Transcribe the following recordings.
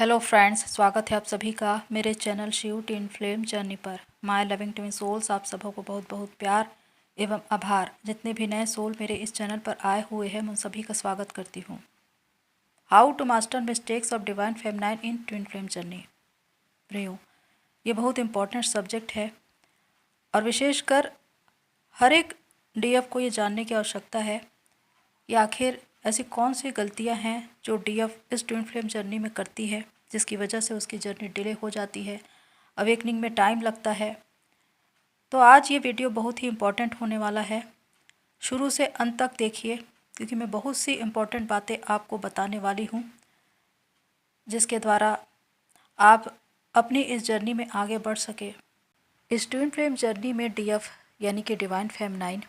Hello friends, स्वागत है आप सभी का मेरे channel Shiv twin flame journey पर। माय लविंग ट्विन सोल्स, आप सबों को बहुत बहुत प्यार एवं आभार। जितने भी नए सोल मेरे इस चैनल पर आए हुए हैं, मैं उन सभी का स्वागत करती हूँ। How to master mistakes of divine feminine in twin flame journey. प्रियो, ये बहुत इंपॉर्टेंट सब्जेक्ट है और विशेषकर हर एक डीएफ को ये जानने की आवश्यकता है कि आखिर ऐसी कौन सी गलतियां हैं जो डीएफ इस ट्विन फ्लेम जर्नी में करती है, जिसकी वजह से उसकी जर्नी डिले हो जाती है, अवेकनिंग में टाइम लगता है। तो आज ये वीडियो बहुत ही इम्पॉर्टेंट होने वाला है। शुरू से अंत तक देखिए, क्योंकि मैं बहुत सी इम्पॉर्टेंट बातें आपको बताने वाली हूँ, जिसके द्वारा आप अपनी इस जर्नी में आगे बढ़ सके। इस ट्विन फ्लेम जर्नी में डीएफ यानी कि डिवाइन फेमिनाइन,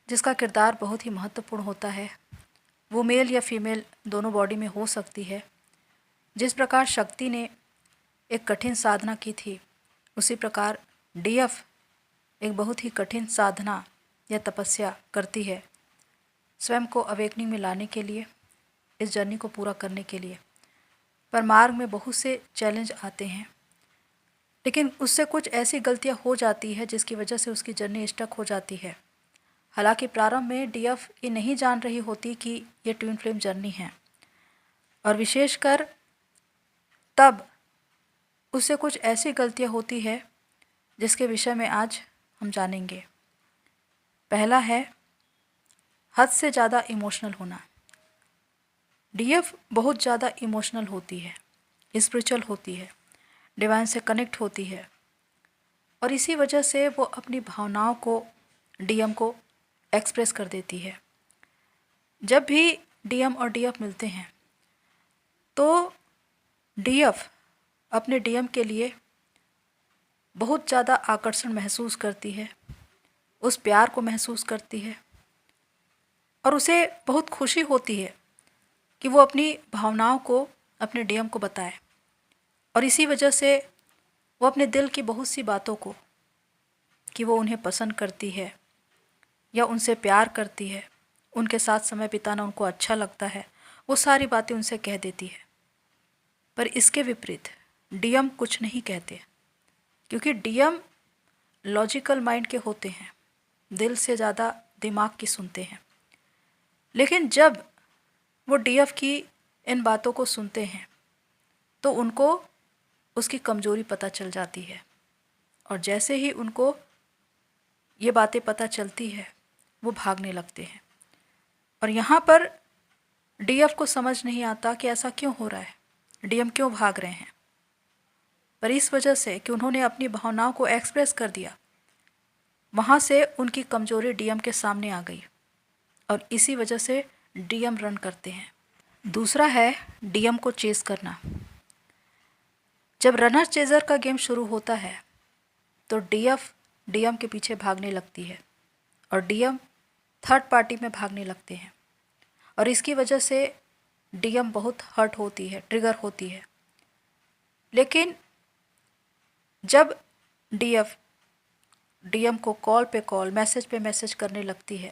जिसका किरदार बहुत ही महत्वपूर्ण होता है, वो मेल या फीमेल दोनों बॉडी में हो सकती है। जिस प्रकार शक्ति ने एक कठिन साधना की थी, उसी प्रकार डीएफ एक बहुत ही कठिन साधना या तपस्या करती है स्वयं को अवेकनिंग में लाने के लिए, इस जर्नी को पूरा करने के लिए। पर मार्ग में बहुत से चैलेंज आते हैं, लेकिन उससे कुछ ऐसी गलतियां हो जाती है जिसकी वजह से उसकी जर्नी स्टक हो जाती है। हालांकि प्रारंभ में डीएफ ये नहीं जान रही होती कि ये ट्विन फ्लेम जर्नी है, और विशेषकर तब उससे कुछ ऐसी गलतियां होती है जिसके विषय में आज हम जानेंगे। पहला है हद से ज़्यादा इमोशनल होना। डीएफ बहुत ज़्यादा इमोशनल होती है, स्पिरिचुअल होती है, डिवाइन से कनेक्ट होती है, और इसी वजह से वो अपनी भावनाओं को डीएम को एक्सप्रेस कर देती है। जब भी डीएम और डीएफ मिलते हैं तो डीएफ अपने डीएम के लिए बहुत ज़्यादा आकर्षण महसूस करती है, उस प्यार को महसूस करती है, और उसे बहुत खुशी होती है कि वो अपनी भावनाओं को अपने डीएम को बताए। और इसी वजह से वो अपने दिल की बहुत सी बातों को, कि वो उन्हें पसंद करती है या उनसे प्यार करती है, उनके साथ समय बिताना उनको अच्छा लगता है, वो सारी बातें उनसे कह देती है। पर इसके विपरीत डीएम कुछ नहीं कहते, क्योंकि डीएम लॉजिकल माइंड के होते हैं, दिल से ज़्यादा दिमाग की सुनते हैं। लेकिन जब वो डीएफ की इन बातों को सुनते हैं तो उनको उसकी कमज़ोरी पता चल जाती है, और जैसे ही उनको ये बातें पता चलती है वो भागने लगते हैं। और यहाँ पर डीएफ को समझ नहीं आता कि ऐसा क्यों हो रहा है, डीएम क्यों भाग रहे हैं। पर इस वजह से कि उन्होंने अपनी भावनाओं को एक्सप्रेस कर दिया, वहाँ से उनकी कमज़ोरी डीएम के सामने आ गई, और इसी वजह से डीएम रन करते हैं। दूसरा है डीएम को चेस करना। जब रनर चेजर का गेम शुरू होता है तो डीएफ डीएम के पीछे भागने लगती है, और डीएम थर्ड पार्टी में भागने लगते हैं, और इसकी वजह से डीएम बहुत हर्ट होती है, ट्रिगर होती है। लेकिन जब डीएफ डीएम को कॉल पे कॉल, मैसेज पे मैसेज करने लगती है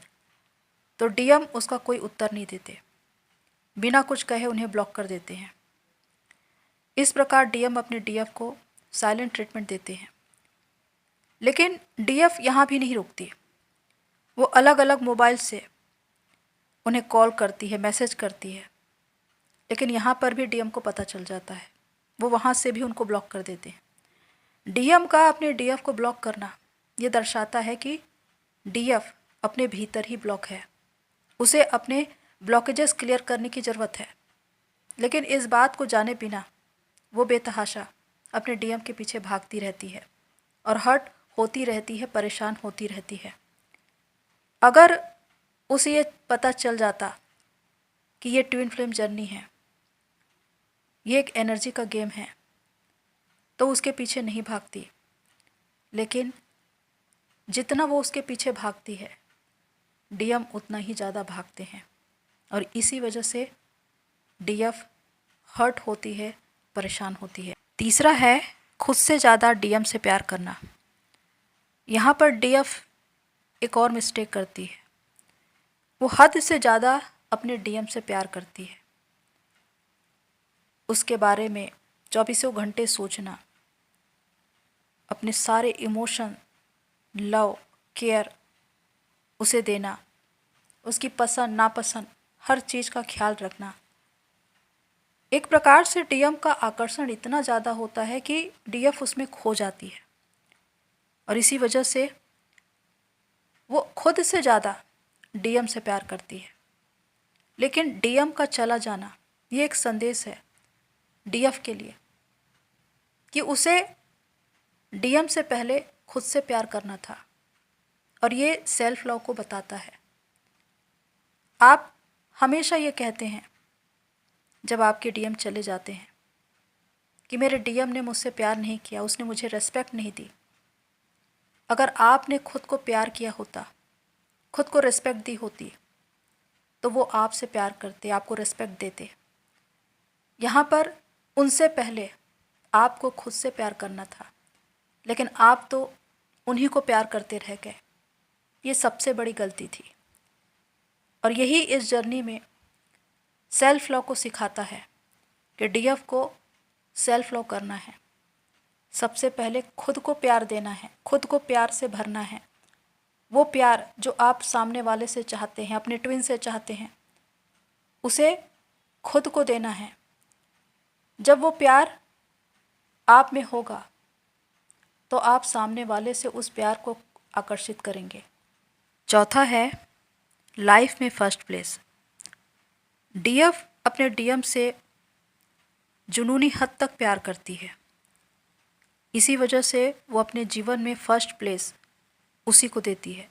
तो डीएम उसका कोई उत्तर नहीं देते, बिना कुछ कहे उन्हें ब्लॉक कर देते हैं। इस प्रकार डीएम अपने डीएफ को साइलेंट ट्रीटमेंट देते हैं। लेकिन डीएफ यहाँ भी नहीं रुकती, वो अलग अलग मोबाइल से उन्हें कॉल करती है, मैसेज करती है, लेकिन यहाँ पर भी डीएम को पता चल जाता है, वो वहाँ से भी उनको ब्लॉक कर देते हैं। डीएम का अपने डीएफ को ब्लॉक करना ये दर्शाता है कि डीएफ अपने भीतर ही ब्लॉक है, उसे अपने ब्लॉकेजेस क्लियर करने की ज़रूरत है। लेकिन इस बात को जाने बिना वो बेतहाशा अपने डीएम के पीछे भागती रहती है और हर्ट होती रहती है, परेशान होती रहती है। अगर उसे ये पता चल जाता कि ये ट्विन फ्लेम जर्नी है, ये एक एनर्जी का गेम है, तो उसके पीछे नहीं भागती। लेकिन जितना वो उसके पीछे भागती है, डीएम उतना ही ज़्यादा भागते हैं, और इसी वजह से डीएफ हर्ट होती है, परेशान होती है। तीसरा है खुद से ज़्यादा डीएम से प्यार करना। यहाँ पर डीएफ एक और मिस्टेक करती है, वो हद से ज़्यादा अपने डीएम से प्यार करती है। उसके बारे में चौबीसों घंटे सोचना, अपने सारे इमोशन, लव, केयर उसे देना, उसकी पसंद नापसंद हर चीज़ का ख्याल रखना। एक प्रकार से डीएम का आकर्षण इतना ज़्यादा होता है कि डीएफ उसमें खो जाती है और इसी वजह से वो खुद से ज़्यादा डीएम से प्यार करती है। लेकिन डीएम का चला जाना ये एक संदेश है डीएफ के लिए कि उसे डीएम से पहले खुद से प्यार करना था और ये सेल्फ लव को बताता है। आप हमेशा ये कहते हैं जब आपके डीएम चले जाते हैं कि मेरे डीएम ने मुझसे प्यार नहीं किया, उसने मुझे रेस्पेक्ट नहीं दी। अगर आपने खुद को प्यार किया होता, खुद को रेस्पेक्ट दी होती, तो वो आपसे प्यार करते, आपको रेस्पेक्ट देते। यहाँ पर उनसे पहले आपको खुद से प्यार करना था, लेकिन आप तो उन्हीं को प्यार करते रह गए। ये सबसे बड़ी गलती थी और यही इस जर्नी में सेल्फ लव को सिखाता है कि डीएफ को सेल्फ लव करना है। सबसे पहले खुद को प्यार देना है, खुद को प्यार से भरना है। वो प्यार जो आप सामने वाले से चाहते हैं, अपने ट्विन से चाहते हैं, उसे खुद को देना है। जब वो प्यार आप में होगा तो आप सामने वाले से उस प्यार को आकर्षित करेंगे। चौथा है लाइफ में फर्स्ट प्लेस। डीएफ अपने डीएम से जुनूनी हद तक प्यार करती है, इसी वजह से वो अपने जीवन में फर्स्ट प्लेस उसी को देती है।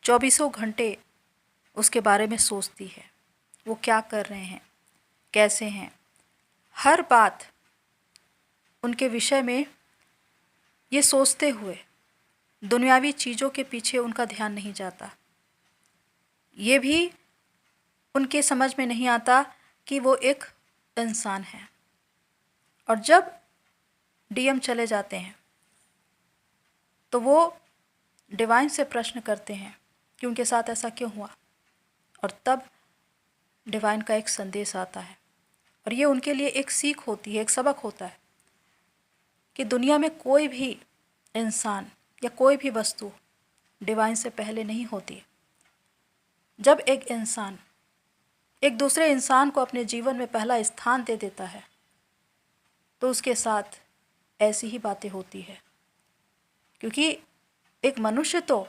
चौबीसों घंटे उसके बारे में सोचती है, वो क्या कर रहे हैं, कैसे हैं, हर बात उनके विषय में ये सोचते हुए दुनियावी चीज़ों के पीछे उनका ध्यान नहीं जाता। ये भी उनके समझ में नहीं आता कि वो एक इंसान है। और जब डीएम चले जाते हैं तो वो डिवाइन से प्रश्न करते हैं कि उनके साथ ऐसा क्यों हुआ, और तब डिवाइन का एक संदेश आता है और ये उनके लिए एक सीख होती है, एक सबक होता है कि दुनिया में कोई भी इंसान या कोई भी वस्तु डिवाइन से पहले नहीं होती। जब एक इंसान एक दूसरे इंसान को अपने जीवन में पहला स्थान दे देता है तो उसके साथ ऐसी ही बातें होती है, क्योंकि एक मनुष्य तो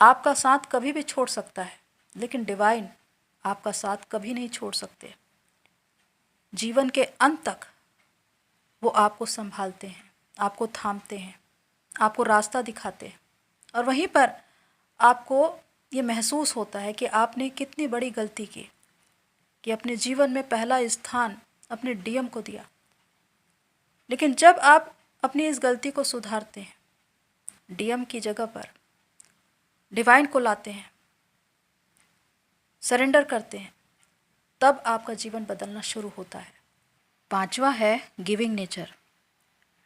आपका साथ कभी भी छोड़ सकता है, लेकिन डिवाइन आपका साथ कभी नहीं छोड़ सकते। जीवन के अंत तक वो आपको संभालते हैं, आपको थामते हैं, आपको रास्ता दिखाते हैं और वहीं पर आपको ये महसूस होता है कि आपने कितनी बड़ी गलती की कि अपने जीवन में पहला स्थान अपने डीएम को दिया। लेकिन जब आप अपनी इस गलती को सुधारते हैं, डीएम की जगह पर डिवाइन को लाते हैं, सरेंडर करते हैं, तब आपका जीवन बदलना शुरू होता है। पांचवा है गिविंग नेचर।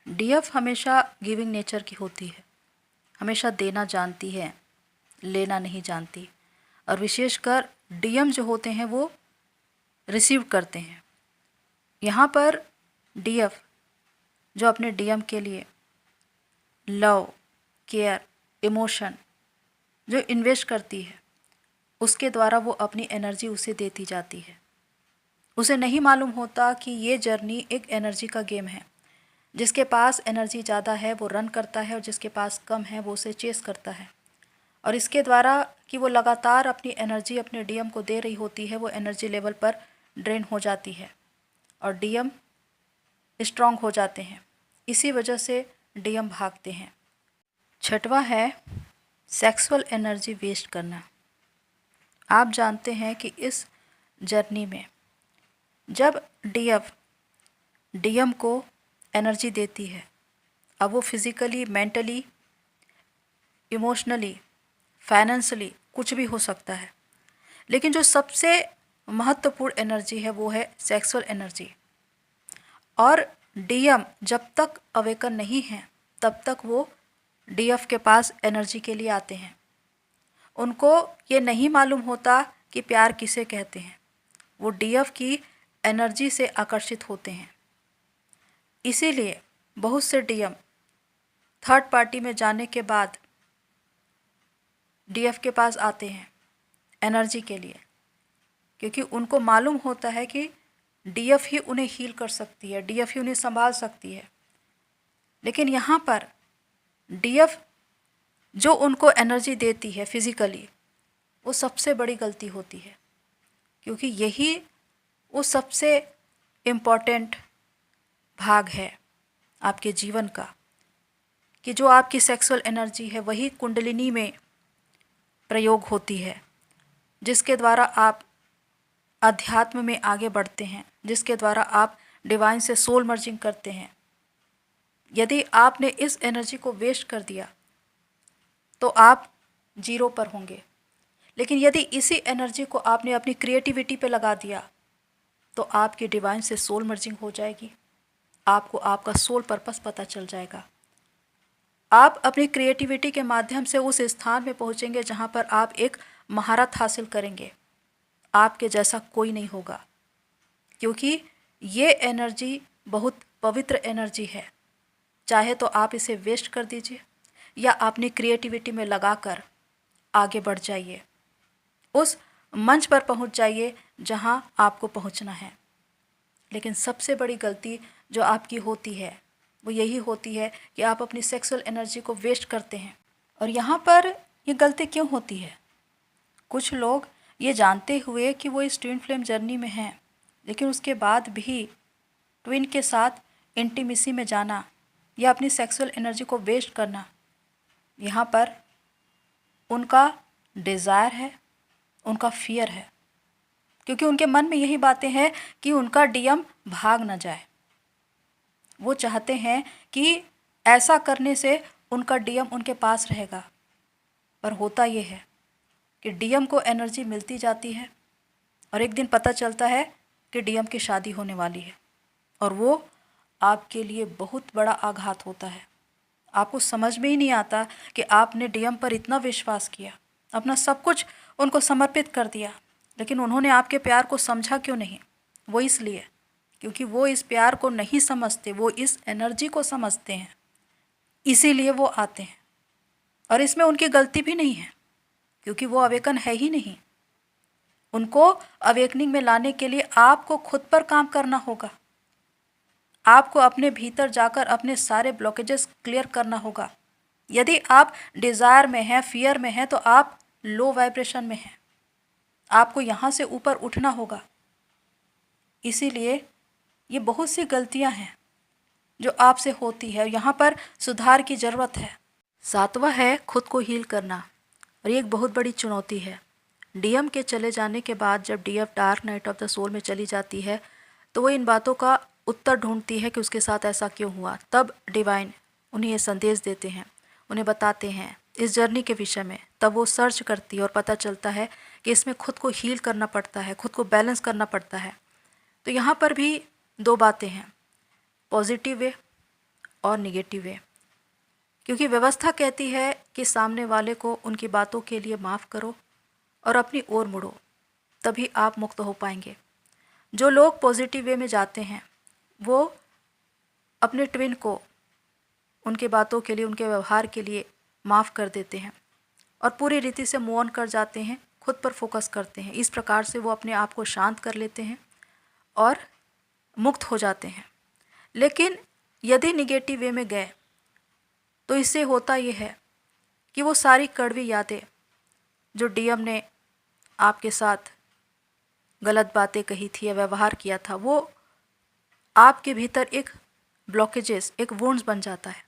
डीएफ हमेशा गिविंग नेचर की होती है, हमेशा देना जानती है, लेना नहीं जानती। और विशेषकर डीएम जो होते हैं वो रिसीव करते हैं। यहाँ पर डीएफ जो अपने डीएम के लिए लव, केयर, इमोशन जो इन्वेस्ट करती है, उसके द्वारा वो अपनी एनर्जी उसे देती जाती है। उसे नहीं मालूम होता कि ये जर्नी एक एनर्जी का गेम है। जिसके पास एनर्जी ज़्यादा है वो रन करता है और जिसके पास कम है वो उसे चेस करता है। और इसके द्वारा कि वो लगातार अपनी एनर्जी अपने डीएम को दे रही होती है, वो एनर्जी लेवल पर ड्रेन हो जाती है और डीएम स्ट्रांग हो जाते हैं। इसी वजह से डीएम भागते हैं। छठवां है सेक्सुअल एनर्जी वेस्ट करना। आप जानते हैं कि इस जर्नी में जब डीएफ डीएम को एनर्जी देती है, अब वो फिज़िकली, मेंटली, इमोशनली, फाइनेंशियली कुछ भी हो सकता है, लेकिन जो सबसे महत्वपूर्ण एनर्जी है वो है सेक्सुअल एनर्जी। और डीएम जब तक अवेकन नहीं है तब तक वो डीएफ के पास एनर्जी के लिए आते हैं। उनको ये नहीं मालूम होता कि प्यार किसे कहते हैं। वो डीएफ की एनर्जी से आकर्षित होते हैं। इसीलिए बहुत से डीएम थर्ड पार्टी में जाने के बाद डीएफ के पास आते हैं एनर्जी के लिए, क्योंकि उनको मालूम होता है कि डीएफ ही उन्हें हील कर सकती है, डीएफ ही उन्हें संभाल सकती है। लेकिन यहाँ पर डीएफ जो उनको एनर्जी देती है फिज़िकली, वो सबसे बड़ी गलती होती है, क्योंकि यही वो सबसे इम्पॉर्टेंट भाग है आपके जीवन का, कि जो आपकी सेक्सुअल एनर्जी है वही कुंडलिनी में प्रयोग होती है, जिसके द्वारा आप अध्यात्म में आगे बढ़ते हैं, जिसके द्वारा आप डिवाइन से सोल मर्जिंग करते हैं। यदि आपने इस एनर्जी को वेस्ट कर दिया तो आप जीरो पर होंगे, लेकिन यदि इसी एनर्जी को आपने अपनी क्रिएटिविटी पे लगा दिया तो आपकी डिवाइन से सोल मर्जिंग हो जाएगी, आपको आपका सोल पर्पस पता चल जाएगा। आप अपनी क्रिएटिविटी के माध्यम से उस स्थान में पहुंचेंगे जहां पर आप एक महारत हासिल करेंगे। आपके जैसा कोई नहीं होगा, क्योंकि ये एनर्जी बहुत पवित्र एनर्जी है। चाहे तो आप इसे वेस्ट कर दीजिए या अपनी क्रिएटिविटी में लगाकर आगे बढ़ जाइए, उस मंच पर पहुंच जाइए जहां आपको पहुंचना है। लेकिन सबसे बड़ी गलती जो आपकी होती है वो यही होती है कि आप अपनी सेक्सुअल एनर्जी को वेस्ट करते हैं। और यहाँ पर ये गलती क्यों होती है? कुछ लोग ये जानते हुए कि वो इस ट्विन फ्लेम जर्नी में हैं, लेकिन उसके बाद भी ट्विन के साथ इंटीमेसी में जाना या अपनी सेक्सुअल एनर्जी को वेस्ट करना, यहाँ पर उनका डिज़ायर है, उनका फियर है, क्योंकि उनके मन में यही बातें हैं कि उनका डीएम भाग न जाए। वो चाहते हैं कि ऐसा करने से उनका डीएम उनके पास रहेगा। पर होता ये है कि डीएम को एनर्जी मिलती जाती है और एक दिन पता चलता है कि डीएम की शादी होने वाली है, और वो आपके लिए बहुत बड़ा आघात होता है। आपको समझ में ही नहीं आता कि आपने डीएम पर इतना विश्वास किया, अपना सब कुछ उनको समर्पित कर दिया, लेकिन उन्होंने आपके प्यार को समझा क्यों नहीं? वो इसलिए क्योंकि वो इस प्यार को नहीं समझते, वो इस एनर्जी को समझते हैं, इसीलिए वो आते हैं। और इसमें उनकी गलती भी नहीं है, क्योंकि वो अवेकन है ही नहीं। उनको अवेकनिंग में लाने के लिए आपको खुद पर काम करना होगा। आपको अपने भीतर जाकर अपने सारे ब्लॉकेजेस क्लियर करना होगा। यदि आप डिज़ायर में हैं, फियर में हैं, तो आप लो वाइब्रेशन में हैं। आपको यहाँ से ऊपर उठना होगा। इसीलिए ये बहुत सी गलतियाँ हैं जो आपसे होती है, यहाँ पर सुधार की ज़रूरत है। सातवां है खुद को हील करना, और ये एक बहुत बड़ी चुनौती है। डीएम के चले जाने के बाद जब DF dark night of the soul में चली जाती है तो वो इन बातों का उत्तर ढूंढती है कि उसके साथ ऐसा क्यों हुआ। तब डिवाइन उन्हें ये संदेश देते हैं, उन्हें बताते हैं इस जर्नी के विषय में। तब वो सर्च करती है और पता चलता है कि इसमें खुद को हील करना पड़ता है, खुद को बैलेंस करना पड़ता है। तो यहाँ पर भी दो बातें हैं, पॉजिटिव वे और निगेटिव वे। क्योंकि व्यवस्था कहती है कि सामने वाले को उनकी बातों के लिए माफ़ करो और अपनी ओर मुड़ो, तभी आप मुक्त हो पाएंगे। जो लोग पॉजिटिव वे में जाते हैं वो अपने ट्विन को उनके बातों के लिए, उनके व्यवहार के लिए माफ़ कर देते हैं और पूरी रीति से मूव ऑन कर जाते हैं, खुद पर फोकस करते हैं। इस प्रकार से वो अपने आप को शांत कर लेते हैं और मुक्त हो जाते हैं। लेकिन यदि निगेटिव वे में गए तो इससे होता ये है कि वो सारी कड़वी यादें जो डीएम ने आपके साथ गलत बातें कही थी या व्यवहार किया था, वो आपके भीतर एक ब्लॉकेजेस, एक वुंड्स बन जाता है,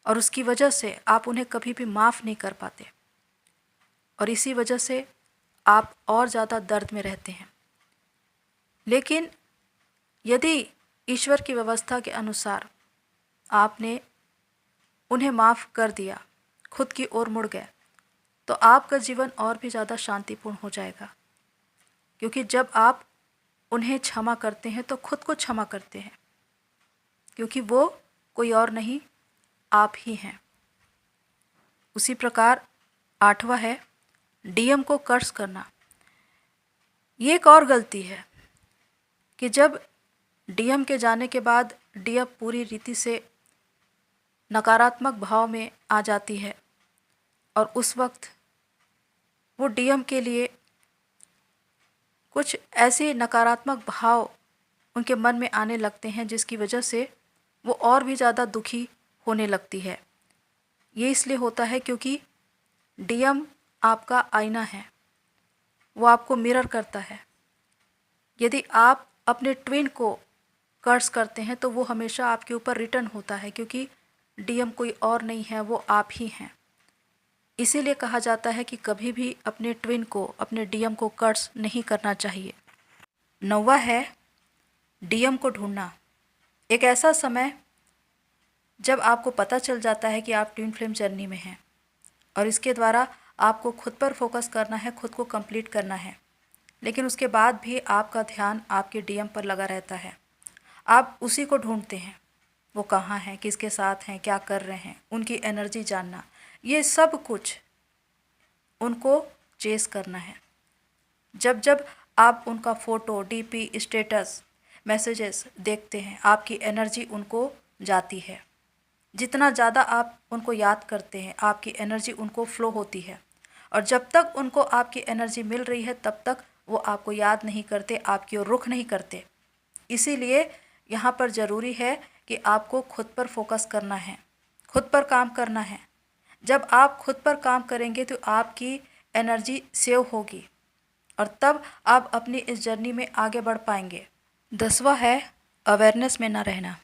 और उसकी वजह से आप उन्हें कभी भी माफ़ नहीं कर पाते, और इसी वजह से आप और ज़्यादा दर्द में रहते हैं। लेकिन यदि ईश्वर की व्यवस्था के अनुसार आपने उन्हें माफ़ कर दिया, खुद की ओर मुड़ गए, तो आपका जीवन और भी ज़्यादा शांतिपूर्ण हो जाएगा। क्योंकि जब आप उन्हें क्षमा करते हैं तो खुद को क्षमा करते हैं, क्योंकि वो कोई और नहीं, आप ही हैं। उसी प्रकार आठवां है डीएम को कर्स करना। ये एक और गलती है, कि जब डीएम के जाने के बाद डीएम पूरी रीति से नकारात्मक भाव में आ जाती है और उस वक्त वो डीएम के लिए कुछ ऐसे नकारात्मक भाव उनके मन में आने लगते हैं जिसकी वजह से वो और भी ज़्यादा दुखी होने लगती है। ये इसलिए होता है क्योंकि डीएम आपका आईना है, वो आपको मिरर करता है। यदि आप अपने ट्विन को कर्स करते हैं तो वो हमेशा आपके ऊपर रिटर्न होता है, क्योंकि डीएम कोई और नहीं है, वो आप ही हैं। इसीलिए कहा जाता है कि कभी भी अपने ट्विन को, अपने डीएम को कर्स नहीं करना चाहिए। 9वां है डीएम को ढूंढना। एक ऐसा समय जब आपको पता चल जाता है कि आप ट्विन फ्लेम जर्नी में हैं और इसके द्वारा आपको खुद पर फोकस करना है, खुद को कंप्लीट करना है, लेकिन उसके बाद भी आपका ध्यान आपके डीएम पर लगा रहता है। आप उसी को ढूंढते हैं, वो कहाँ हैं, किसके साथ हैं, क्या कर रहे हैं, उनकी एनर्जी जानना, ये सब कुछ उनको चेस करना है। जब जब आप उनका फ़ोटो, डीपी, स्टेटस, मैसेजेस देखते हैं, आपकी एनर्जी उनको जाती है। जितना ज़्यादा आप उनको याद करते हैं, आपकी एनर्जी उनको फ्लो होती है, और जब तक उनको आपकी एनर्जी मिल रही है तब तक वो आपको याद नहीं करते, आपकी ओर रुख नहीं करते। इसीलिए यहाँ पर ज़रूरी है कि आपको खुद पर फोकस करना है, खुद पर काम करना है। जब आप खुद पर काम करेंगे तो आपकी एनर्जी सेव होगी और तब आप अपनी इस जर्नी में आगे बढ़ पाएंगे। 10वां है अवेयरनेस में ना रहना।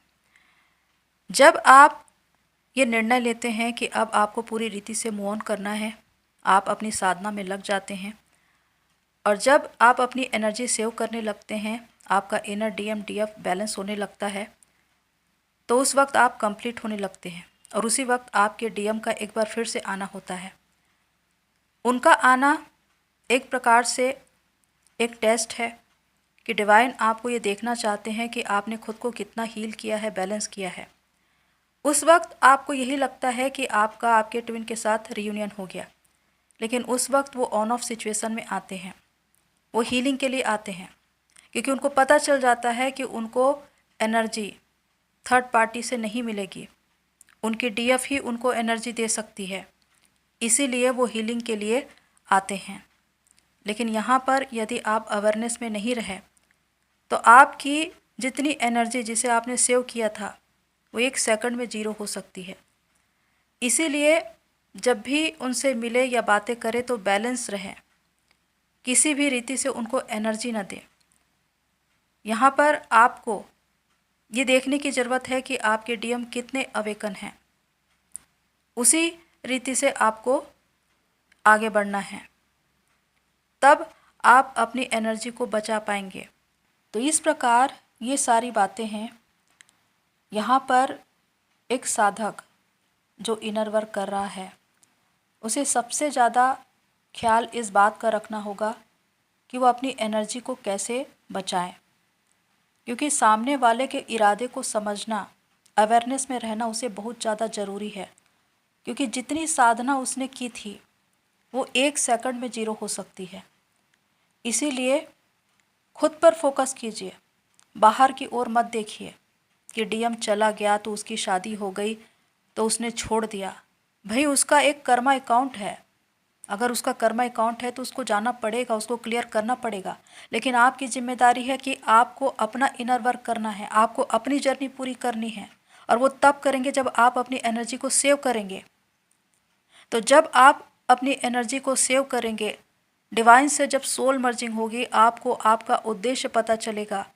जब आप ये निर्णय लेते हैं कि अब आपको पूरी रीति से मूव ऑन करना है, आप अपनी साधना में लग जाते हैं और जब आप अपनी एनर्जी सेव करने लगते हैं, आपका इनर डीएम डीएफ बैलेंस होने लगता है, तो उस वक्त आप कंप्लीट होने लगते हैं और उसी वक्त आपके डीएम का एक बार फिर से आना होता है। उनका आना एक प्रकार से एक टेस्ट है कि डिवाइन आपको ये देखना चाहते हैं कि आपने खुद को कितना हील किया है, बैलेंस किया है। उस वक्त आपको यही लगता है कि आपका आपके ट्विन के साथ रियूनियन हो गया, लेकिन उस वक्त वो ऑन ऑफ सिचुएशन में आते हैं, वो हीलिंग के लिए आते हैं, क्योंकि उनको पता चल जाता है कि उनको एनर्जी थर्ड पार्टी से नहीं मिलेगी, उनकी डीएफ ही उनको एनर्जी दे सकती है। इसीलिए वो हीलिंग के लिए आते हैं। लेकिन यहाँ पर यदि आप अवेयरनेस में नहीं रहे तो आपकी जितनी एनर्जी जिसे आपने सेव किया था वो 1 सेकंड में 0 हो सकती है। इसीलिए जब भी उनसे मिले या बातें करें तो बैलेंस रहें, किसी भी रीति से उनको एनर्जी न दें। यहाँ पर आपको ये देखने की ज़रूरत है कि आपके डीएम कितने अवेकन हैं, उसी रीति से आपको आगे बढ़ना है, तब आप अपनी एनर्जी को बचा पाएंगे। तो इस प्रकार ये सारी बातें हैं। यहाँ पर एक साधक जो इनर वर्क कर रहा है उसे सबसे ज़्यादा ख्याल इस बात का रखना होगा कि वो अपनी एनर्जी को कैसे बचाएं, क्योंकि सामने वाले के इरादे को समझना, अवेयरनेस में रहना उसे बहुत ज़्यादा ज़रूरी है। क्योंकि जितनी साधना उसने की थी वो 1 सेकंड में 0 हो सकती है। इसीलिए खुद पर फोकस कीजिए, बाहर की ओर मत देखिए कि डीएम चला गया तो उसकी शादी हो गई तो उसने छोड़ दिया। भाई उसका एक कर्मा अकाउंट है, अगर उसका कर्मा अकाउंट है तो उसको जाना पड़ेगा, उसको क्लियर करना पड़ेगा। लेकिन आपकी जिम्मेदारी है कि आपको अपना इनर वर्क करना है, आपको अपनी जर्नी पूरी करनी है, और वो तब करेंगे जब आप अपनी एनर्जी को सेव करेंगे। तो जब आप अपनी एनर्जी को सेव करेंगे, डिवाइन से जब सोल मर्जिंग होगी, आपको आपका उद्देश्य पता चलेगा,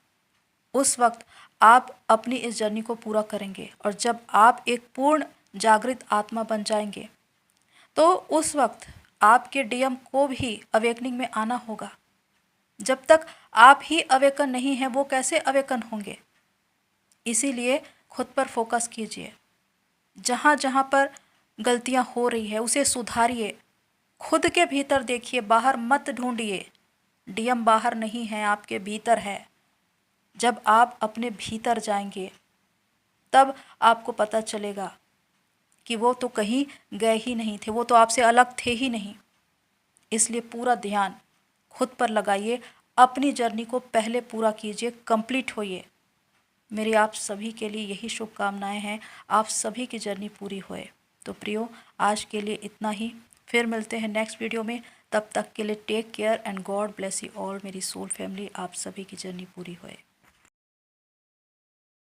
उस वक्त आप अपनी इस जर्नी को पूरा करेंगे। और जब आप एक पूर्ण जागृत आत्मा बन जाएंगे तो उस वक्त आपके डीएम को भी अवेकनिंग में आना होगा। जब तक आप ही अवेकन नहीं हैं वो कैसे अवेकन होंगे। इसीलिए खुद पर फोकस कीजिए, जहाँ जहाँ पर गलतियाँ हो रही है उसे सुधारिए, खुद के भीतर देखिए, बाहर मत ढूंढिए। डीएम बाहर नहीं है, आपके भीतर है। जब आप अपने भीतर जाएंगे तब आपको पता चलेगा कि वो तो कहीं गए ही नहीं थे, वो तो आपसे अलग थे ही नहीं। इसलिए पूरा ध्यान खुद पर लगाइए, अपनी जर्नी को पहले पूरा कीजिए, कंप्लीट होइए। मेरी आप सभी के लिए यही शुभकामनाएं हैं, आप सभी की जर्नी पूरी होए। तो प्रियो, आज के लिए इतना ही, फिर मिलते हैं नेक्स्ट वीडियो में। तब तक के लिए take care and God bless you all. मेरी सोल फैमिली, आप सभी की जर्नी पूरी होए।